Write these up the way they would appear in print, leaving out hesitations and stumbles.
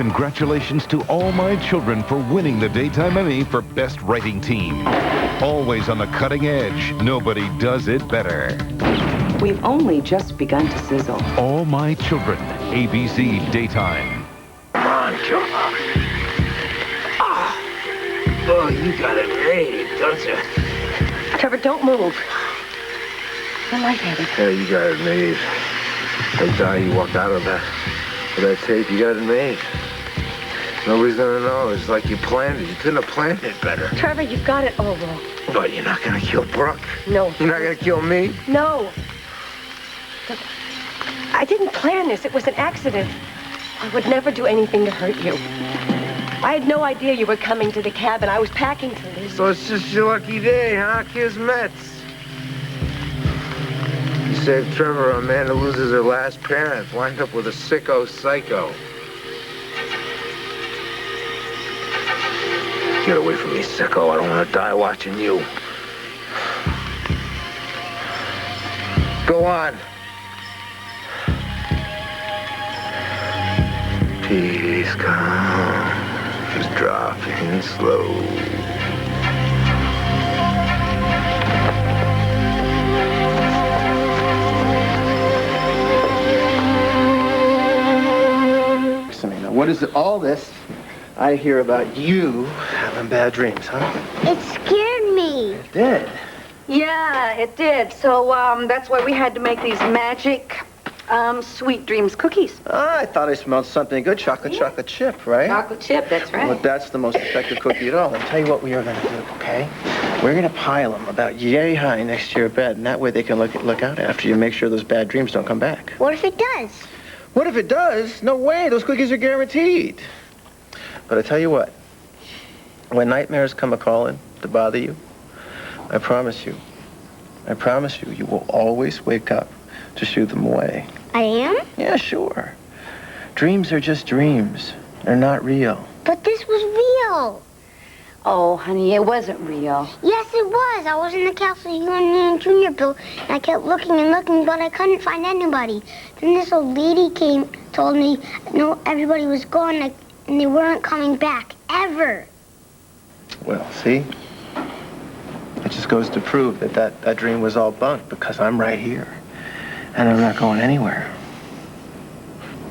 Congratulations to all my children for winning the Daytime Emmy for Best Writing Team. Always on the cutting edge. Nobody does it better. We've only just begun to sizzle. All My Children, ABC Daytime. Come on, Childre. Oh, you got it made, don't you? Trevor, don't move. I'm lightheaded. Yeah, you got it made. Thank God you walked out of that tape. You got it made. Nobody's gonna know. It's like you planned it. You couldn't have planned it better. Trevor, you've got it all wrong. But you're not gonna kill Brooke. No. You're not gonna kill me? No. Look, I didn't plan this. It was an accident. I would never do anything to hurt you. I had no idea you were coming to the cabin. I was packing to leave. So it's just your lucky day, huh? Kismets. You saved Trevor, a man who loses her last parent, wind up with a sicko psycho. Get away from me, sicko. I don't want to die watching you. Go on. Peace comes dropping slow. What is it, all this I hear about you having bad dreams, huh? It scared me. It did. Yeah, it did. So, that's why we had to make these magic, Sweet Dreams cookies. Oh, I thought I smelled something good. Chocolate chip, right? Chocolate chip, that's right. Well, that's the most effective cookie at all. I'll tell you what we are going to do, okay? We're going to pile them about yay high next to your bed, and that way they can look out after you, make sure those bad dreams don't come back. What if it does? What if it does? No way. Those cookies are guaranteed. But I tell you what, when nightmares come a-calling to bother you, I promise you, you will always wake up to shoo them away. I am? Yeah, sure. Dreams are just dreams. They're not real. But this was real. Oh, honey, it wasn't real. Yes, it was. I was in the castle you and me and Junior built, and I kept looking and looking, but I couldn't find anybody. Then this old lady came, told me, no, everybody was gone, and they weren't coming back, ever. Well, see? It just goes to prove that dream was all bunk, because I'm right here. And I'm not going anywhere.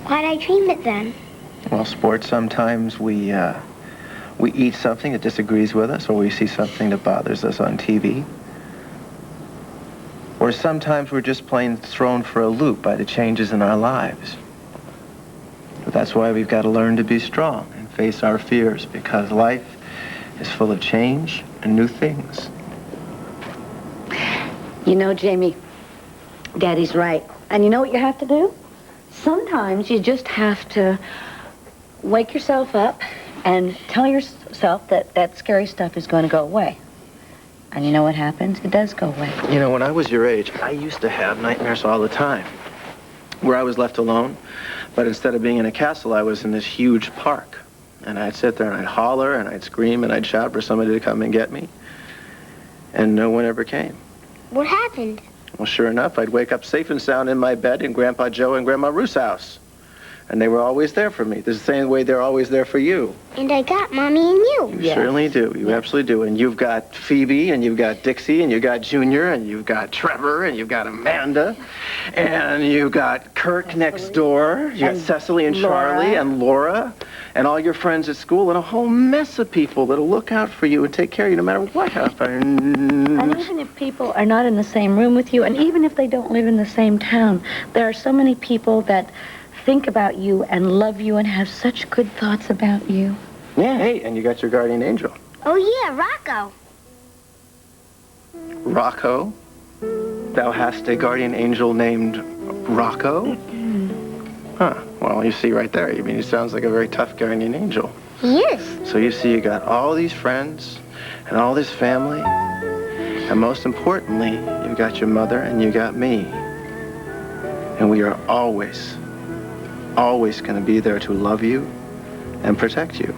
Why'd I dream it then? Well, sports, sometimes we eat something that disagrees with us, or we see something that bothers us on TV. Or sometimes we're just plain thrown for a loop by the changes in our lives. But that's why we've got to learn to be strong and face our fears, because life is full of change and new things. You know, Jamie, Daddy's right. And you know what you have to do? Sometimes you just have to wake yourself up and tell yourself that scary stuff is going to go away. And you know what happens? It does go away. You know, when I was your age, I used to have nightmares all the time, where I was left alone, but instead of being in a castle, I was in this huge park. And I'd sit there and I'd holler and I'd scream and I'd shout for somebody to come and get me. And no one ever came. What happened? Well, sure enough, I'd wake up safe and sound in my bed in Grandpa Joe and Grandma Ruth's house. And they were always there for me, the same way they're always there for you. And I got Mommy and you. You certainly do. You absolutely do. And you've got Phoebe, and you've got Dixie, and you've got Junior, and you've got Trevor, and you've got Amanda, and you've got Kirk next door. You got Cecily and Charlie and Laura, and all your friends at school, and a whole mess of people that'll look out for you and take care of you no matter what happens. And even if people are not in the same room with you, and even if they don't live in the same town, there are so many people that think about you and love you and have such good thoughts about you. Yeah, hey, and you got your guardian angel. Oh, yeah, Rocco. Rocco? Thou hast a guardian angel named Rocco? Huh. Well, you see right there. I mean, he sounds like a very tough guardian angel. He is. So you see, you got all these friends and all this family. And most importantly, you got your mother and you got me. And we are always going to be there to love you and protect you.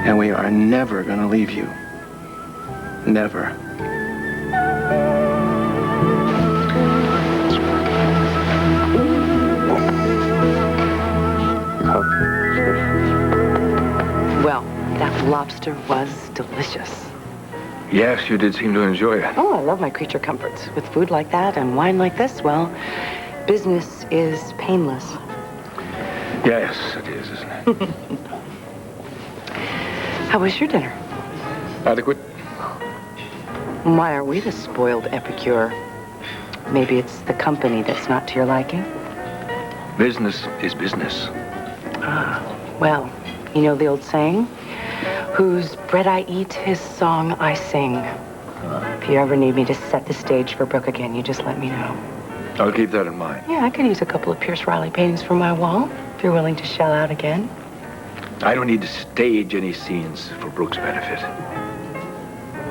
And we are never going to leave you. Never. Hug. Well, that lobster was delicious. Yes, you did seem to enjoy it. Oh, I love my creature comforts. With food like that and wine like this, well, business is painless. Yes, it is, isn't it? How was your dinner? Adequate? Why are we the spoiled epicure? Maybe it's the company that's not to your liking? Business is business. Well, you know the old saying? Whose bread I eat, his song I sing. If you ever need me to set the stage for Brooke again, you just let me know. I'll keep that in mind. Yeah, I could use a couple of Pierce Riley paintings for my wall, if you're willing to shell out again. I don't need to stage any scenes for Brooke's benefit.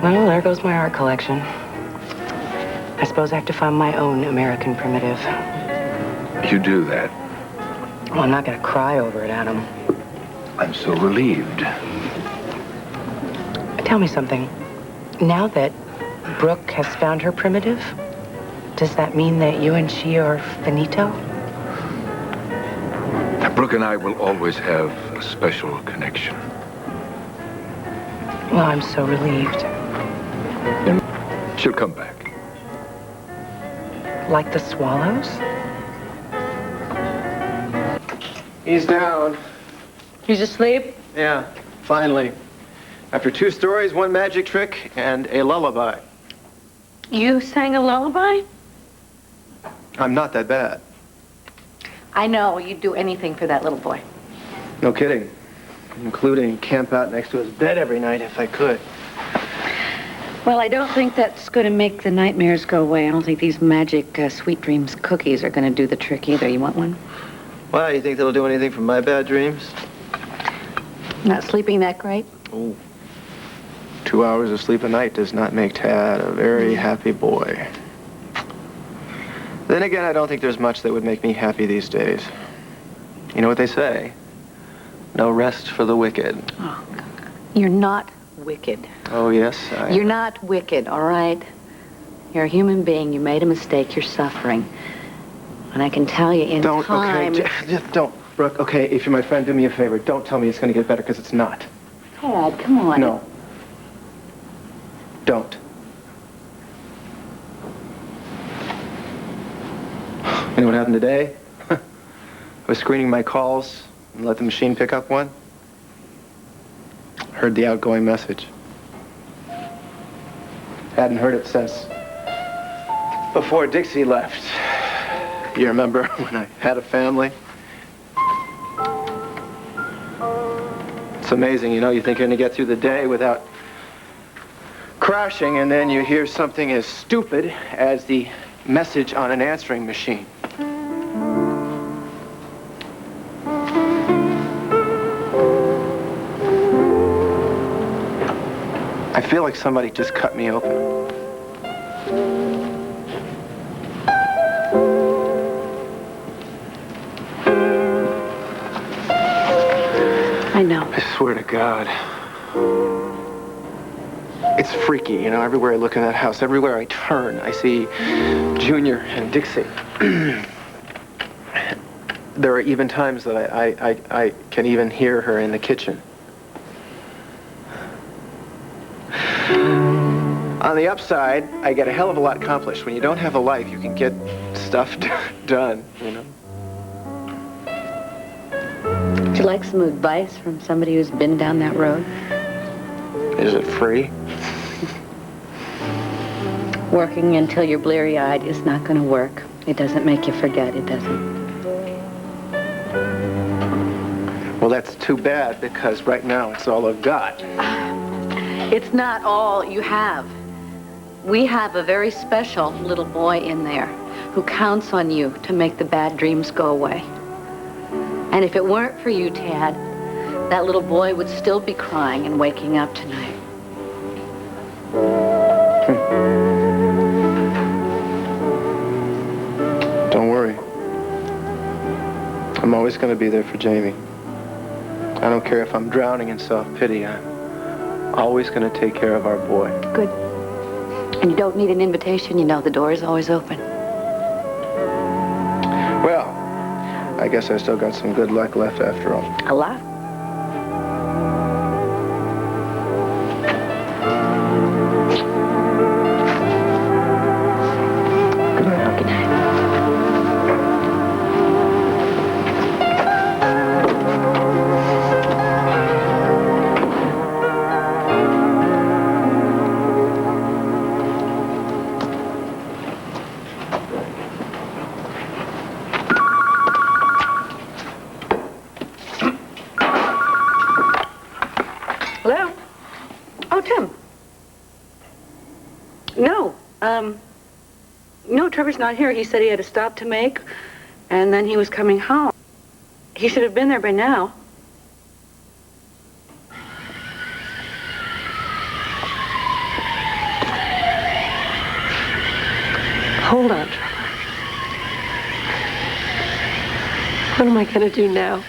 Well, there goes my art collection. I suppose I have to find my own American primitive. You do that. Well, I'm not going to cry over it, Adam. I'm so relieved. Tell me something. Now that Brooke has found her primitive, does that mean that you and she are finito? Brooke and I will always have a special connection. Well, I'm so relieved. And she'll come back. Like the swallows? He's down. He's asleep? Yeah, finally. After 2 stories, 1 magic trick, and a lullaby. You sang a lullaby? I'm not that bad. I know. You'd do anything for that little boy. No kidding. Including camp out next to his bed every night if I could. Well, I don't think that's going to make the nightmares go away. I don't think these magic Sweet Dreams cookies are going to do the trick either. You want one? Why, you think they'll do anything for my bad dreams? Not sleeping that great? Oh. 2 hours of sleep a night does not make Tad a very happy boy. Then again, I don't think there's much that would make me happy these days. You know what they say? No rest for the wicked. Oh, you're not wicked. Oh, yes, You're not wicked, all right? You're a human being. You made a mistake. You're suffering. And I can tell you in time... Okay, just don't. Brooke, okay, if you're my friend, do me a favor. Don't tell me it's going to get better, because it's not. Tad, come on. No. Don't. You know what happened today? I was screening my calls and let the machine pick up one. Heard the outgoing message. Hadn't heard it since before Dixie left. You remember when I had a family? It's amazing, you know, you think you're going to get through the day without crashing, and then you hear something as stupid as the message on an answering machine. I feel like somebody just cut me open. I know. I swear to God. It's freaky, you know, everywhere I look in that house, everywhere I turn, I see Junior and Dixie. There are even times that I can even hear her in the kitchen. On the upside, I get a hell of a lot accomplished. When you don't have a life, you can get stuff done, you know. Would you like some advice from somebody who's been down that road? Is it free? Working until you're bleary-eyed is not going to work. It doesn't make you forget. It doesn't. Well, that's too bad, because right now it's all I've got. It's not all you have. We have a very special little boy in there who counts on you to make the bad dreams go away. And if it weren't for you, Tad, that little boy would still be crying and waking up tonight. Don't worry. I'm always going to be there for Jamie. I don't care if I'm drowning in self-pity. I'm always going to take care of our boy. Good. And you don't need an invitation. You know the door is always open. Well, I guess I still got some good luck left after all. A lot. Good night. Good night. Hello? Oh, Tim. No, no, Trevor's not here. He said he had a stop to make, and then he was coming home. He should have been there by now. Hold on, Trevor. What am I going to do now?